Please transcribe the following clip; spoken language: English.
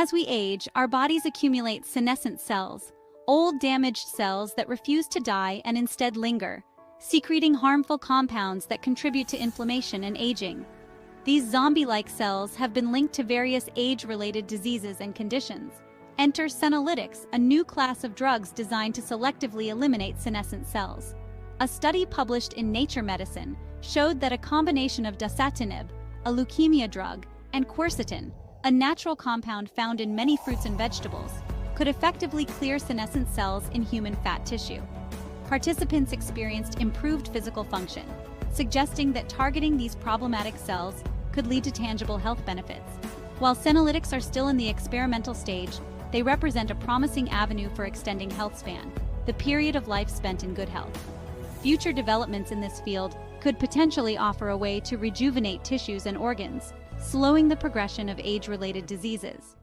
As we age, our bodies accumulate senescent cells, old damaged cells that refuse to die and instead linger, secreting harmful compounds that contribute to inflammation and aging. These zombie-like cells have been linked to various age-related diseases and conditions. Enter senolytics, a new class of drugs designed to selectively eliminate senescent cells. A study published in Nature Medicine showed that a combination of dasatinib, a leukemia drug, and quercetin, a natural compound found in many fruits and vegetables, could effectively clear senescent cells in human fat tissue. Participants experienced improved physical function, suggesting that targeting these problematic cells could lead to tangible health benefits. While senolytics are still in the experimental stage, they represent a promising avenue for extending health span, the period of life spent in good health. Future developments in this field could potentially offer a way to rejuvenate tissues and organs, slowing the progression of age-related diseases.